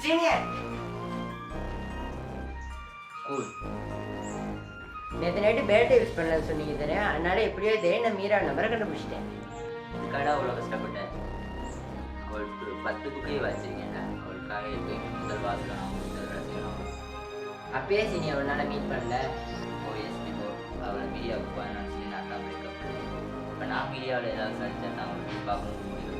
Senior cool. நேற்று night பேட்டை use பண்ணலன்னு சொன்னீங்க தானே, அதனால எப்படியோ நான் மீரா நம்பரை கண்டுபிடிச்சிட்டேன். இதுக்காக அவ்வளோ கஷ்டப்பட்டேன். அவளுக்கு 10 புக்கையே வச்சிருக்கேன். அவளுக்காக எப்பயுமே முதல் வாசகம் முதல் ரசிகணும். அப்பயே சீனி அவனால மீட் பண்ணல. அவளை மீடியாவுக்கு போகணும்னு சொல்லி நான் தான் பிரேக்கப் பண்ணேன். இப்போ நான் மீடியாவில் ஏதாவது சரிச்சேன் தான் அவளுக்கு பார்க்கணும் முடியும்.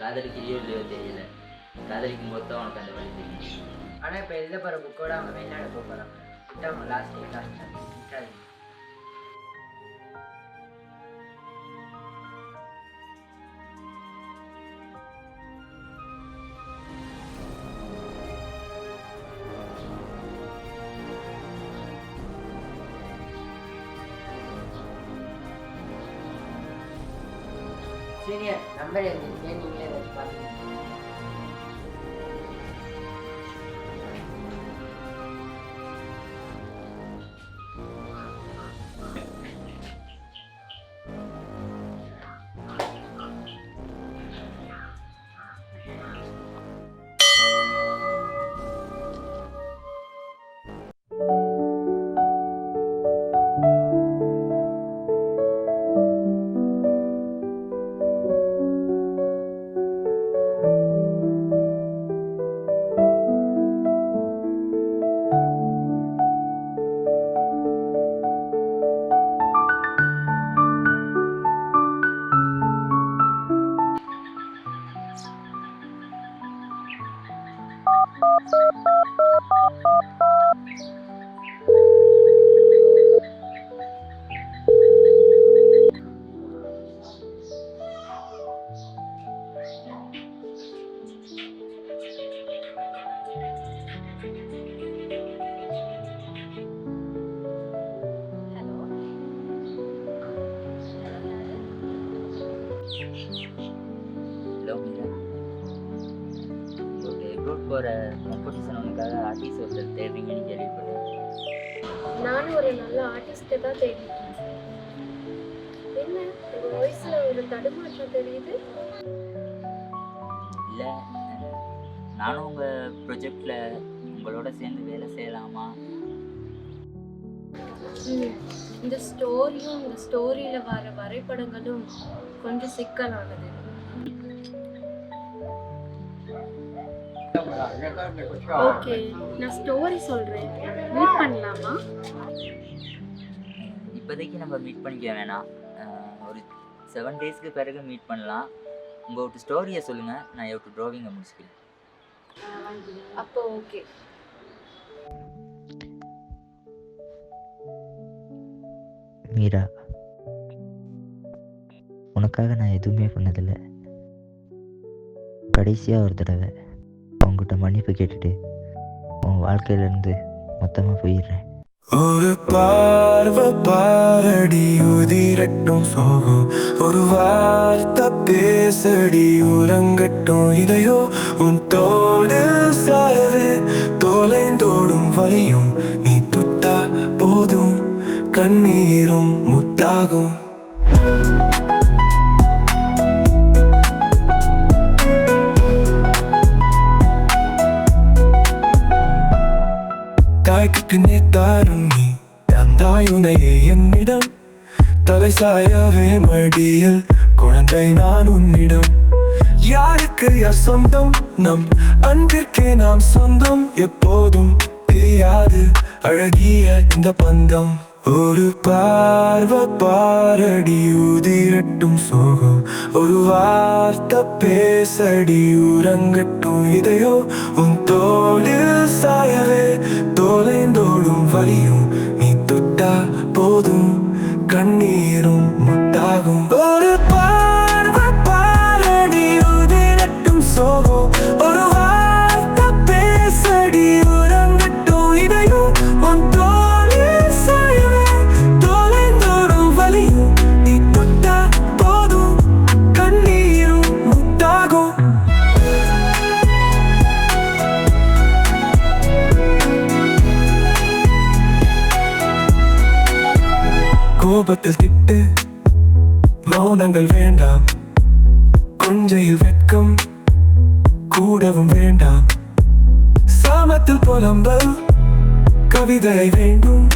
காதலிக்கிறியோ இல்லையோ தெரியல. காதலிக்கும் போது தான் உனக்கு அந்த வழி தெரியும். ஆனால் இப்போ எழுத போகிற புக்கோட அவங்க வெளிநாடு போக போகிறாங்க. அவங்க லாஸ்ட் சீனியர் நம்பர் எழுதிருக்கேன், நீங்களே வச்சு பாருங்க. ஹலோ மீரா, உங்களுக்கு எப்ரோட் போகிற காம்படிஷன் ஒன்றுக்காக ஆர்டிஸ்ட் ஒருத்தர் தேடுறீங்கன்னு கேள்விப்பட்டேன். நானும் ஒரு நல்ல ஆர்டிஸ்ட்டை தான் தேடிட்டு இருக்கேன். என்ன உங்கள் வாய்ஸில் ஒரு தடுமாற்றம் தெரியுது? இல்லை, நானும் உங்கள் ப்ரொஜெக்டில் உங்களோட சேர்ந்து வேலை செய்யலாமா? இந்த ஸ்டோரியும் இந்த ஸ்டோரியில் வர வரைபடங்களும் கொஞ்சம் சிக்கலானது. ஓகே, நான் ஸ்டோரி சொல்கிறேன், மீட் பண்ணலாமா? இப்போதைக்கு நம்ம மீட் பண்ணிக்க வேணாம், ஒரு 7 டேஸ்க்கு பிறகு மீட் பண்ணலாம். உங்களோட ஸ்டோரியை சொல்லுங்கள், நான் எவ்வளோ ட்ராவிங்கை முடிச்சுக்கிறேன். அப்போ ஓகே. மீரா, உனக்காக நான் எதுவுமே பண்ணதில்லை. கடைசியாக ஒரு தடவை உங்ககிட்ட மன்னிப்பு கேட்டுட்டு உன் வாழ்க்கையிலேருந்து மொத்தமாக போயிடுறேன். ஒரு பார்வை பாரடி உதிரட்டும் சோகம், ஒரு வார்த்தை பேசடி உறங்கட்டும் இதையோ, உன் தோடு சாயவே தோலைந்தோடும் வலியும் நீ தொட்டா போதும் கண்ணீரும் முத்தாகும். தாய்க்கு பின்னே தாரும் நீ தந்தாயுனையே என்னிடம், தலை சாயவே மடியில் குழந்தை நான் உன்னிடம். யாருக்கு யார் சொந்தம்? நம் அன்பிற்கே நாம் சொந்தம். எப்போதும் தெரியாது அழகிய இந்த பந்தம். ஒரு பார்வை பாரடி உதிரட்டும் சோகம், ஒரு வார்த்தை பேசடி உறங்கட்டும் இதையோ, உன் தோளில் சாயவே தோலைந்தோடும் வலியும் நீ தொட்டா போதும் கண்ணீரும் முத்தாகும். ஒரு பார்வை பாரடி உதிரட்டும் சோகம், ஒரு வார்த்தை பேசடி உறங்கட்டும் இதையோ, உன் தோளில் சாயவே தோலைந்தோடும் வலியும் நீ தொட்டா போதும் கண்ணீரும் முத்தாகும். கோபத்தில் திட்டு மௌனங்கள் வேண்டாம், கொஞ்சையில் வெட்கம் கூடவும் வேண்டாம். சாமத்தில் புலம்பல் கவிதை வேண்டும்,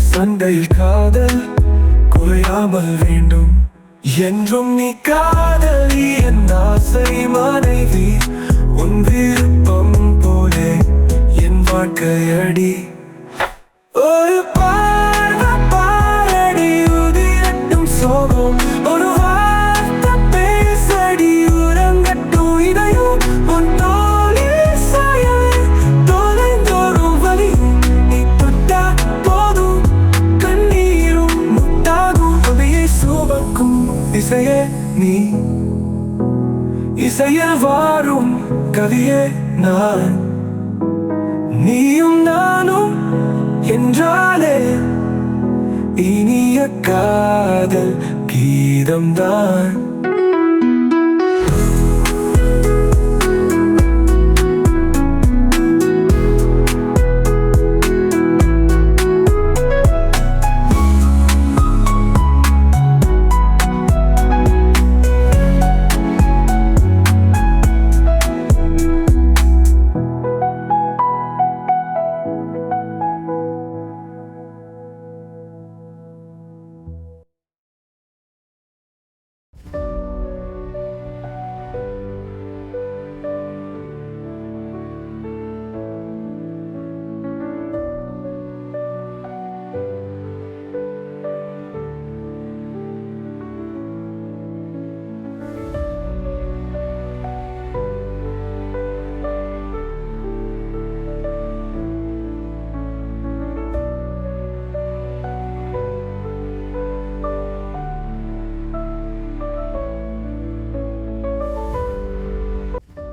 சண்டையில் காதல் குறையாமல் வேண்டும். என்றும் நீ காதலி, என் ஆசை மனைவி, உன் விருப்பம் போலே என் வாழ்க்கையடி. ஒரு பார்வை பாரடி, உதிரட்டும் சோகம், ஒரு வார்த்தை பேசடி, உறங்கட்டும் இதயம். உன் தோளில் சாயல் தொலைந்தோறும் வலியும், நீ தொட்டா போதும் கண்ணீரும் முட்டாகும். கவியை சுமக்கும் இசையே நீ, இசையில் வாரும் கவியே நான். நீயும் நானும் என்றாலே இனிய காதல் கீதம்தான்.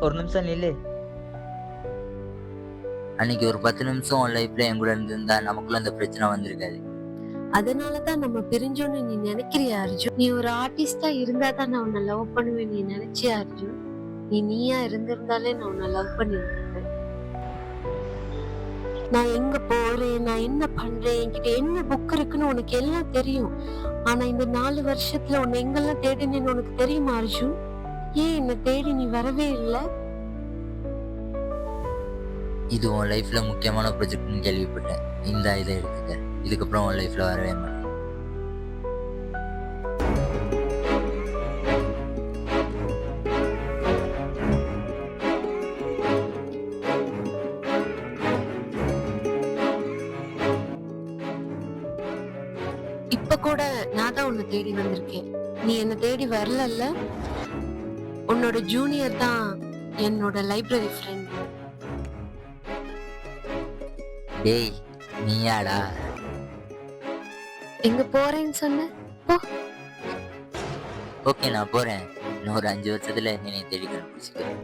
ஒரு நிமிஷம் நில்லு. அன்னைக்கு ஒரு 10 நிமிஷம் உன் லைஃப்ல என் கூட இருந்திருந்தா நமக்குள்ள அந்த பிரச்சனை வந்திருக்காது. அதனாலதான் நம்ம பிரிஞ்சோன்னு நீ நினைக்கிறியா அர்ஜுன்? நீ ஒரு ஆர்டிஸ்டா இருந்தா தான் நான் உன்னை லவ் பண்ணுவேன் நீ நினைச்சியா அர்ஜுன்? நீயா இருந்திருந்தாலே நான் உன்னை லவ் பண்ணிருப்பேன். நான் எங்க போறேன், நான் என்ன பண்றேன், என்கிட்ட என்ன புக் இருக்குன்னு உனக்கு எல்லாம் தெரியும். ஆனா இந்த 4 வருஷத்துல உன்னை எங்கெல்லாம் தேடினேன்னு உனக்கு தெரியுமா அர்ஜுன்? ஏன் என்ன தேடி நீ வரவே இல்லை? இது உன் லைஃப்ல முக்கியமான ப்ராஜெக்ட்னு கேள்விப்பட்டேன். இந்த இதை எடுத்துக்க. இதுக்கப்புறம் உன் லைஃப்ல வரவே மாட்டேன். இப்ப கூட நான் தான் உன்னை தேடி வந்திருக்கேன். நீ என்ன தேடி வரல. உன்னோட ஜூனியர் தான் என்னோட லைப்ரரி ஃப்ரெண்ட். டேய் நீயாடா? எங்க போறேன்னு சொன்ன? போ. ஓகே நான் போறேன். இன்னும் ஒரு 5 வருஷத்துல என்னை தேடி கண்டுபிடிச்சிக்கிறேன்.